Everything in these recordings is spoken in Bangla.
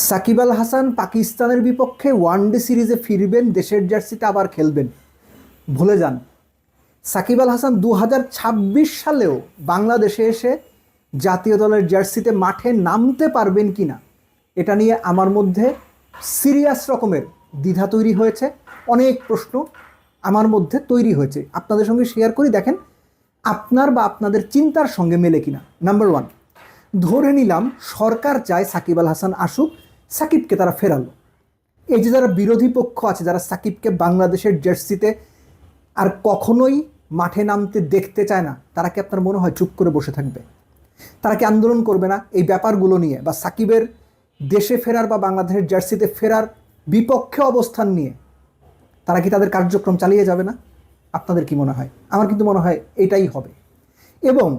সাকিব আল হাসান পাকিস্তানের বিপক্ষে ওয়ানডে সিরিজে ফিরবেন, দেশের জার্সিতে আবার খেলবেন। ভুলে যান, সাকিব আল হাসান 2026 সালেও বাংলাদেশে এসে জাতীয় দলের জার্সিতে মাঠে নামতে পারবেন কি না, এটা নিয়ে আমার মধ্যে সিরিয়াস রকমের দ্বিধা তৈরি হয়েছে। অনেক প্রশ্ন আমার মধ্যে তৈরি হয়েছে, আপনাদের সঙ্গে শেয়ার করি, দেখেন আপনার বা আপনাদের চিন্তার সঙ্গে মেলে কিনা। নাম্বার ওয়ান, ধরে নিলাম সরকার চায় সাকিব আল হাসান আসুক, সাকিবকে তারা ফেরালো। এই যে যারা বিরোধী পক্ষ আছে, যারা সাকিবকে বাংলাদেশের জার্সিতে আর কখনোই মাঠে নামতে দেখতে চায় না, তারা কি আপনার মনে হয় চুপ করে বসে থাকবে? তারা কি আন্দোলন করবে না এই ব্যাপারগুলো নিয়ে, বা সাকিবের দেশে ফেরার বা বাংলাদেশের জার্সিতে ফেরার বিপক্ষে অবস্থান নিয়ে তারা কি তাদের কার্যক্রম চালিয়ে যাবে না? আপনাদের কি মনে হয়? আমার কিন্তু মনে হয় এটাই হবে। এবং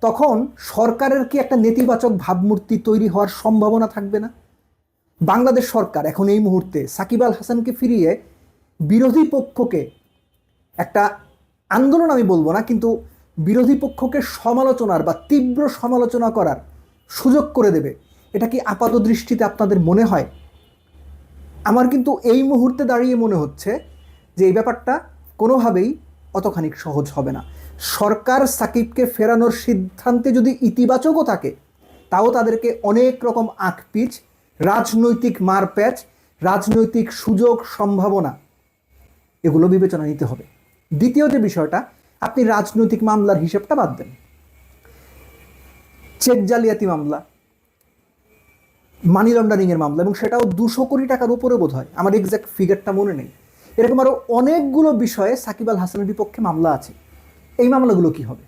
তখন সরকারের কি একটা নেতিবাচক ভাবমূর্তি তৈরি হওয়ার সম্ভাবনা থাকবে না? বাংলাদেশ সরকার এখন এই মুহূর্তে সাকিব আল হাসানকে ফিরিয়ে বিরোধী পক্ষকে একটা আন্দোলন, আমি বলবো না, কিন্তু বিরোধী পক্ষকে সমালোচনার বা তীব্র সমালোচনা করার সুযোগ করে দেবে, এটা কি আপাত দৃষ্টিতে আপনাদের মনে হয়? আমার কিন্তু এই মুহূর্তে দাঁড়িয়ে মনে হচ্ছে যে এই ব্যাপারটা কোনোভাবেই অতখানি সহজ হবে না। সরকার সাকিবকে ফেরানোর সিদ্ধান্তে যদি ইতিবাচকও থাকে, তাও তাদেরকে অনেক রকম আঁকপিচ, রাজনৈতিক মারপ্যাচ, রাজনৈতিক সুযোগ সম্ভাবনা, এগুলো বিবেচনা নিতে হবে। দ্বিতীয় যে বিষয়টা, আপনি রাজনৈতিক মামলার হিসেবটা বাদ দেন, চেক জালিয়াতি মামলা, মানি লন্ডারিংয়ের মামলা, এবং সেটাও 200 কোটি টাকার উপরে বোধ হয়, আমার এক্স্যাক্ট ফিগারটা মনে নেই। এরকম আরও অনেকগুলো বিষয়ে সাকিব আল হাসানের বিপক্ষে মামলা আছে। এই মামলাগুলো কি হবে?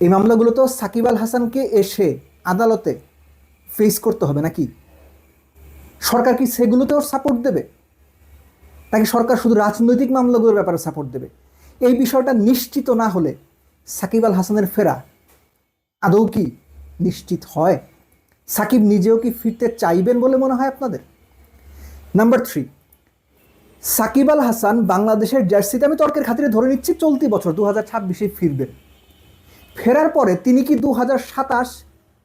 এই মামলাগুলো তো সাকিব আল হাসানকে এসে আদালতে ফেস করতে হবে নাকি? সরকার কি সেগুলোতেও সাপোর্ট দেবে, নাকি সরকার শুধু রাজনৈতিক মামলাগুলোর ব্যাপারে সাপোর্ট দেবে? এই বিষয়টা নিশ্চিত না হলে সাকিব আল হাসানের ফেরা আদৌ কি নিশ্চিত হয়? সাকিব নিজেও কি ফিরতে চাইবেন বলে মনে হয় আপনাদের? নাম্বার থ্রি, সাকিব আল হাসান বাংলাদেশের জার্সিতে, আমি তর্কের খাতিরে ধরে নিচ্ছি চলতি বছর 2026-এ ফিরবেন। ফেরার পরে তিনি কি 2027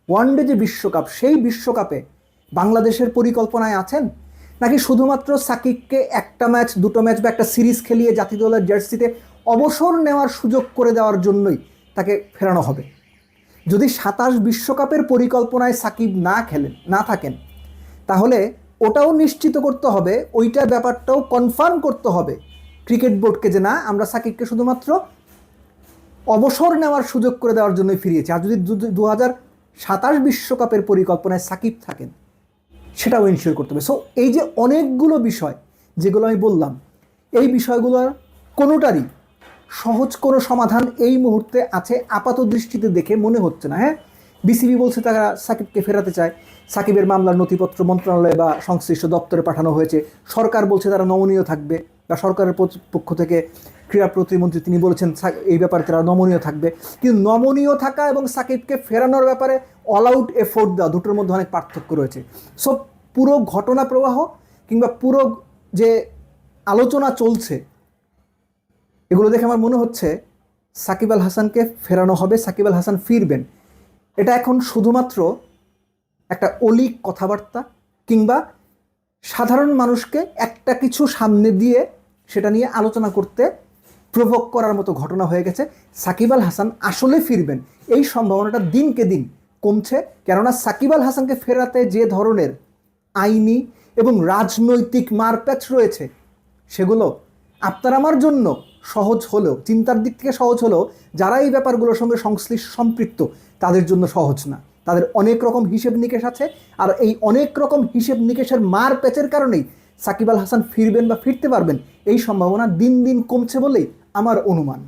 ওয়ানডে যে বিশ্বকাপ, সেই বিশ্বকাপে বাংলাদেশের পরিকল্পনায় আছেন, নাকি শুধুমাত্র সাকিবকে একটা ম্যাচ, দুটো ম্যাচ বা একটা সিরিজ খেলিয়ে জাতীয় দলের জার্সিতে অবসর নেওয়ার সুযোগ করে দেওয়ার জন্যই তাকে ফেরানো হবে? যদি 27 বিশ্বকাপের পরিকল্পনায় সাকিব না থাকেন, তাহলে ওটাও নিশ্চিত করতে হবে, ওইটার ব্যাপারটাও কনফার্ম করতে হবে ক্রিকেট বোর্ডকে, যে না, আমরা সাকিবকে শুধুমাত্র অবসর নেওয়ার সুযোগ করে দেওয়ার জন্যই ফিরিয়েছি। আর যদি 2027 বিশ্বকাপের পরিকল্পনায় সাকিব থাকেন, সেটাও ইনশিওর করতে হবে। সো এই যে অনেকগুলো বিষয় যেগুলো আমি বললাম, এই বিষয়গুলোর কোনোটারই সহজ কোনো সমাধান এই মুহূর্তে আছে আপাত দৃষ্টিতে দেখে মনে হচ্ছে না। হ্যাঁ, বিসিবি বলছে তারা সাকিবকে ফেরাতে চায়, সাকিবের মামলার নথিপত্র মন্ত্রণালয় বা সংশ্লিষ্ট দপ্তরে পাঠানো হয়েছে, সরকার বলছে তারা নমনীয় থাকবে, বা সরকারের পক্ষ থেকে ক্রীড়া প্রতিমন্ত্রী তিনি বলেছেন এই ব্যাপারে তারা নমনীয় থাকবে। কিন্তু নমনীয় থাকা এবং সাকিবকে ফেরানোর ব্যাপারে অল আউট এফোর্ট দেওয়া, দুটোর মধ্যে অনেক পার্থক্য রয়েছে। সো পুরো ঘটনা প্রবাহ কিংবা পুরো যে আলোচনা চলছে, এগুলো দেখে আমার মনে হচ্ছে সাকিব আল হাসানকে ফেরানো হবে, সাকিব আল হাসান ফিরবেন। এটা এখন শুধুমাত্র একটা অলিক কথাবার্তা কিংবা সাধারণ মানুষকে একটা কিছু সামনে দিয়ে সেটা নিয়ে আলোচনা করতে প্রভোগ করার মতো ঘটনা হয়ে গেছে। সাকিব আল হাসান আসলে ফিরবেন, এই সম্ভাবনাটা দিনকে দিন কমছে। কেননা সাকিব আল হাসানকে ফেরাতে যে ধরনের আইনি এবং রাজনৈতিক মারপ্যাচ রয়েছে, সেগুলো আপনার আমার জন্য সহজ হলেও, চিন্তার দিক থেকে সহজ হলেও, যারা এই ব্যাপারগুলোর সঙ্গে সম্পৃক্ত তাদের জন্য সহজ না। তাদের অনেক রকম হিসেব নিকেশ আছে, আর এই অনেক রকম হিসেব নিকেশের মারপ্যাচের কারণেই সাকিব আল হাসান ফিরবেন বা ফিরতে পারবেন, এই সম্ভাবনা দিন দিন কমছে বলেই আমার অনুমান।